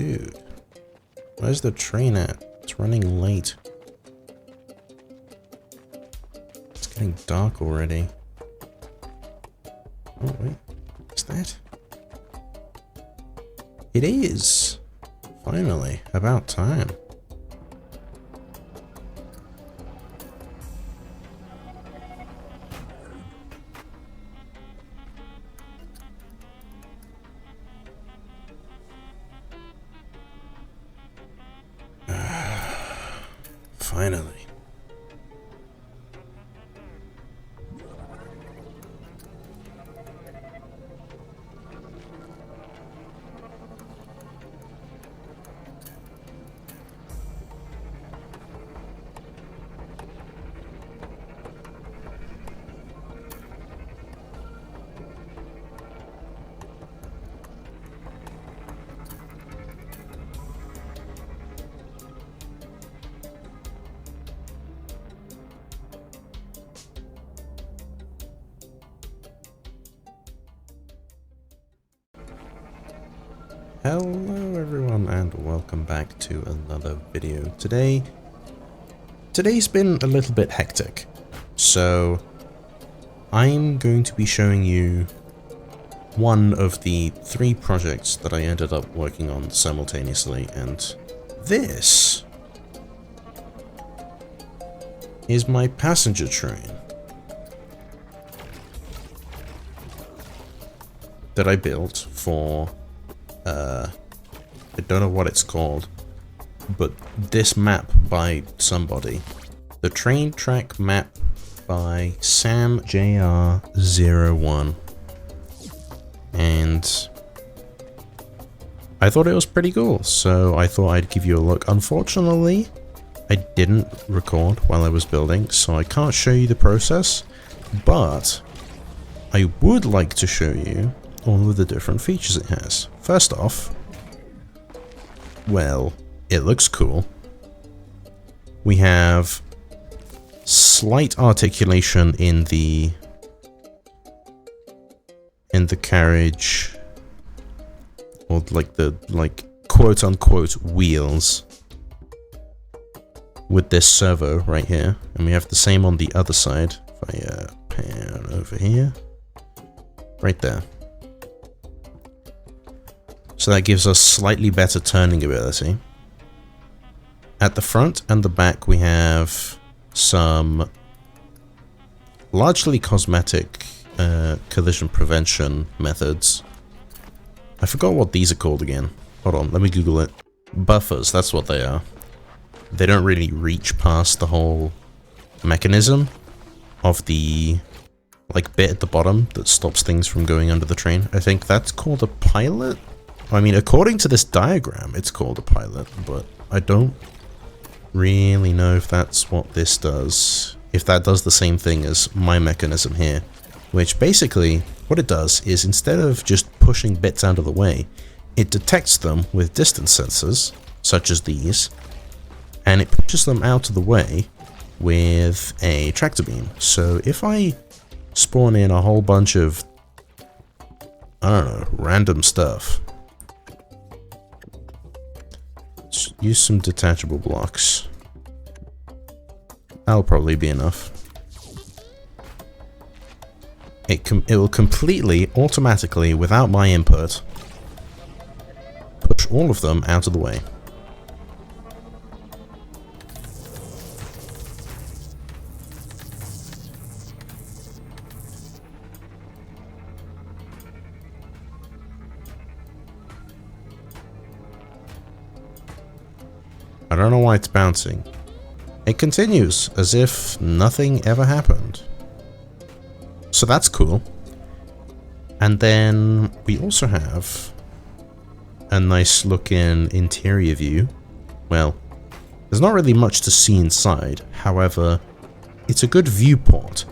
Dude, where's the train at? It's running late. It's getting dark already. Oh, wait. Is that? It is! Finally, about time. Finally. Hello everyone and welcome back to another video. Today's been a little bit hectic, so I'm going to be showing you one of the 3 projects that I ended up working on simultaneously, and this is my passenger train that I built for I don't know what it's called, but this map by somebody. The train track map by SamJR01. And I thought it was pretty cool, so I thought I'd give you a look. Unfortunately, I didn't record while I was building, so I can't show you the process, but I would like to show you all of the different features it has. First off, well, it looks cool. We have slight articulation in the carriage, or the quote unquote wheels, with this servo right here, and we have the same on the other side. If I pan over here, right there. So that gives us slightly better turning ability. At the front and the back we have some largely cosmetic collision prevention methods. I forgot what these are called again. Hold on, let me Google it. Buffers, that's what they are. They don't really reach past the whole mechanism of the bit at the bottom that stops things from going under the train. I think that's called a pilot? I mean, according to this diagram, it's called a pilot, but I don't really know if that's what this does. If that does the same thing as my mechanism here, which basically, what it does is instead of just pushing bits out of the way, it detects them with distance sensors, such as these, and it pushes them out of the way with a tractor beam. So if I spawn in a whole bunch of, I don't know, random stuff, use some detachable blocks. That'll probably be enough. It will completely, automatically, without my input, push all of them out of the way. I don't know why it's bouncing. It continues as if nothing ever happened. So that's cool. And then we also have a nice looking interior view. Well, there's not really much to see inside. However, it's a good viewport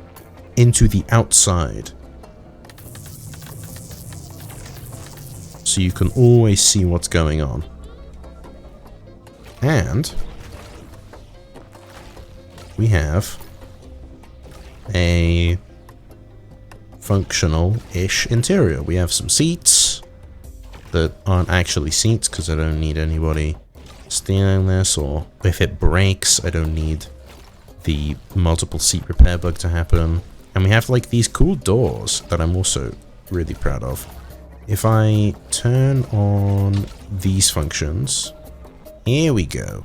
into the outside. So you can always see what's going on. And we have a functional-ish interior. We have some seats, that aren't actually seats because I don't need anybody stealing this, or if it breaks, I don't need the multiple seat repair bug to happen. And we have like these cool doors that I'm also really proud of. If I turn on these functions, here we go.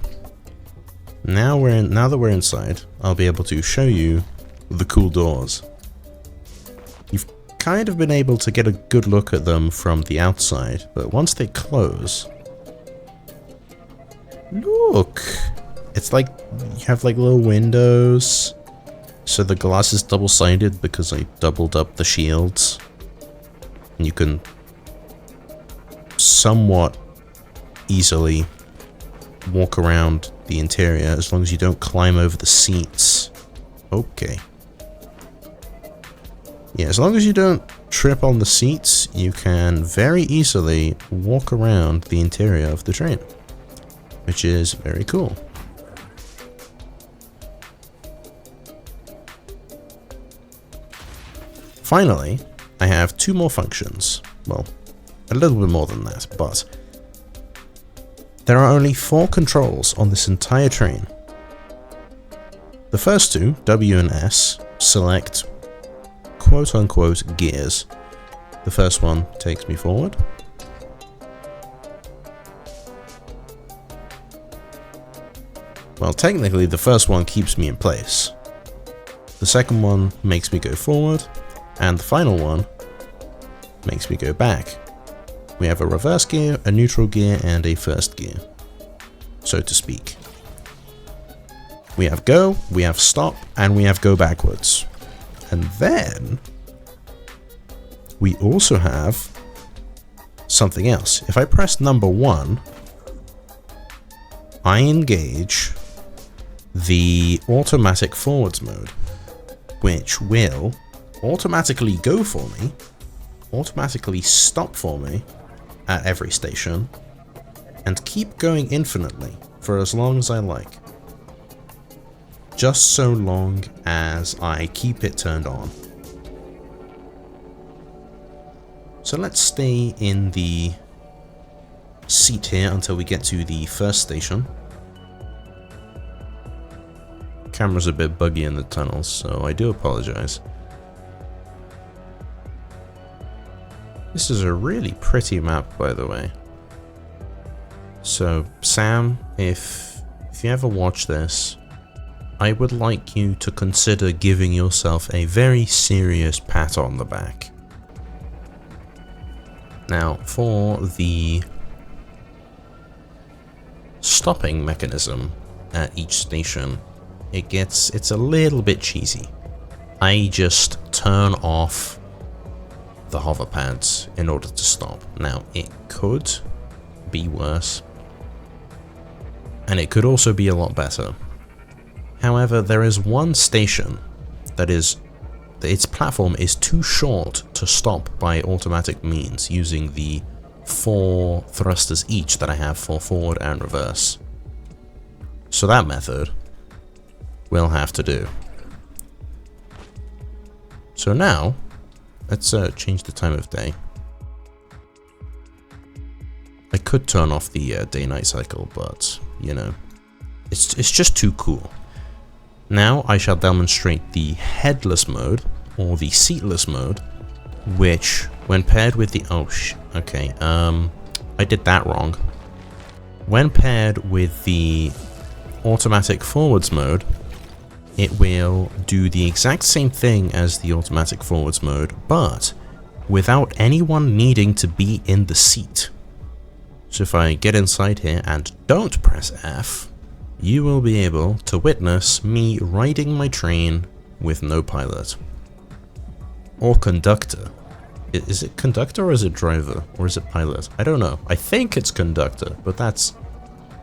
Now that we're inside, I'll be able to show you the cool doors. You've kind of been able to get a good look at them from the outside, but once they close, look, it's like you have like little windows. So the glass is double-sided because I doubled up the shields. And you can somewhat easily walk around the interior as long as you don't climb over the seats. Okay. Yeah, as long as you don't trip on the seats, you can very easily walk around the interior of the train, which is very cool. Finally, I have two more functions. Well, a little bit more than that, but there are only 4 controls on this entire train. The first two, W and S, select quote-unquote gears. The first one takes me forward. Well, technically the first one keeps me in place. The second one makes me go forward, and the final one makes me go back. We have a reverse gear, a neutral gear, and a first gear, so to speak. We have go, we have stop, and we have go backwards. And then we also have something else. If I press number 1, I engage the automatic forwards mode, which will automatically go for me, automatically stop for me at every station, and keep going infinitely for as long as I like. Just so long as I keep it turned on. So let's stay in the seat here until we get to the first station. Camera's a bit buggy in the tunnels, so I do apologize. This is a really pretty map, by the way. So, Sam, if you ever watch this, I would like you to consider giving yourself a very serious pat on the back. Now, for the stopping mechanism at each station, it's a little bit cheesy. I just turn off the hover pads in order to stop. Now, it could be worse, and it could also be a lot better. However, there is one station that its platform is too short to stop by automatic means using the 4 thrusters each that I have for forward and reverse. So that method will have to do. So now, let's change the time of day. I could turn off the day-night cycle, but, you know, it's just too cool. Now I shall demonstrate the headless mode, or the seatless mode, which, when paired with the... okay, I did that wrong. When paired with the automatic forwards mode, it will do the exact same thing as the automatic forwards mode, but without anyone needing to be in the seat. So if I get inside here and don't press F, you will be able to witness me riding my train with no pilot. Or conductor. Is it conductor or is it driver? Or is it pilot? I don't know. I think it's conductor, but that's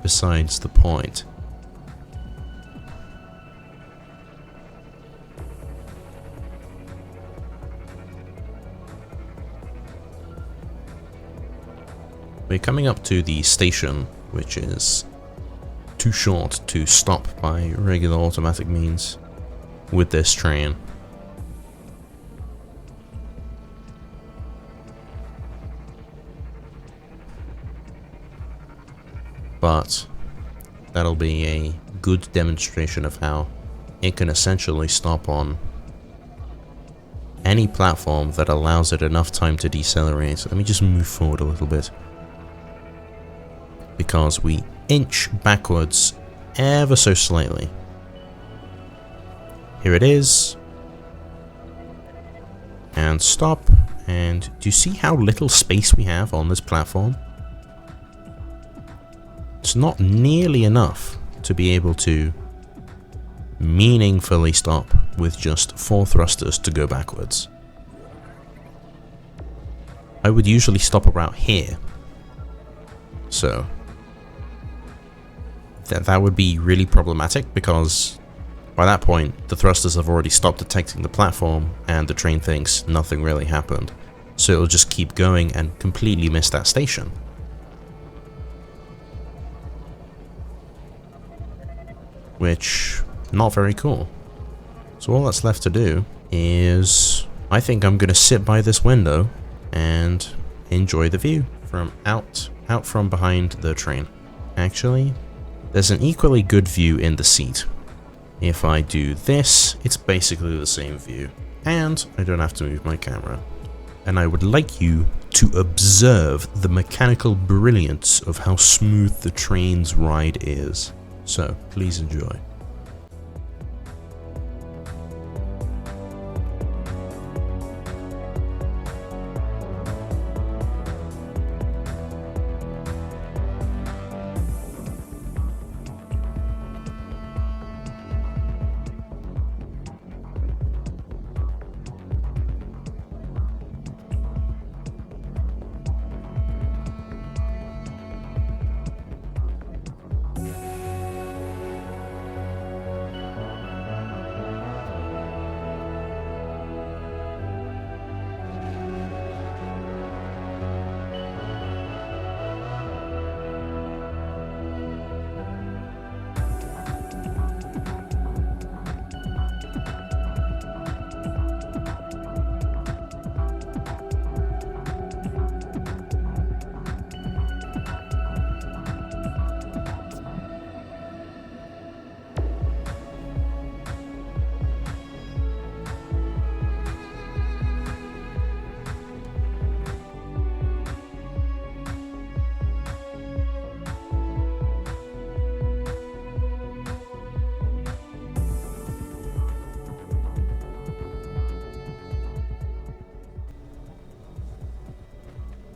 besides the point. We're coming up to the station, which is too short to stop by regular automatic means with this train. but that'll be a good demonstration of how it can essentially stop on any platform that allows it enough time to decelerate. Let me just move forward a little bit, because we inch backwards ever so slightly. Here it is, and stop. And do you see how little space we have on this platform? It's not nearly enough to be able to meaningfully stop with just 4 thrusters to go backwards. I would usually stop about here, so that would be really problematic, because by that point the thrusters have already stopped detecting the platform and the train thinks nothing really happened, so it'll just keep going and completely miss that station. Which, not very cool. So all that's left to do is, I think I'm gonna sit by this window and enjoy the view from out from behind the train. Actually, there's an equally good view in the seat. If I do this, it's basically the same view, and I don't have to move my camera. And I would like you to observe the mechanical brilliance of how smooth the train's ride is. So, please enjoy.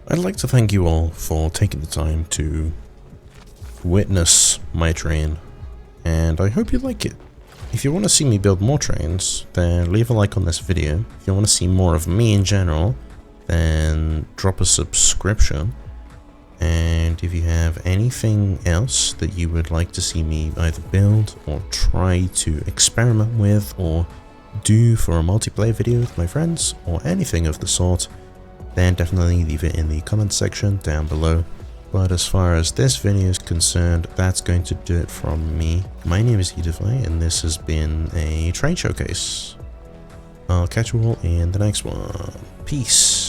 I'd like to thank you all for taking the time to witness my train, and I hope you like it. If you want to see me build more trains, then leave a like on this video. If you want to see more of me in general, then drop a subscription. And if you have anything else that you would like to see me either build or try to experiment with or do for a multiplayer video with my friends or anything of the sort, then definitely leave it in the comment section down below. But as far as this video is concerned, that's going to do it from me. My name is Edify, and this has been a train showcase. I'll catch you all in the next one. Peace.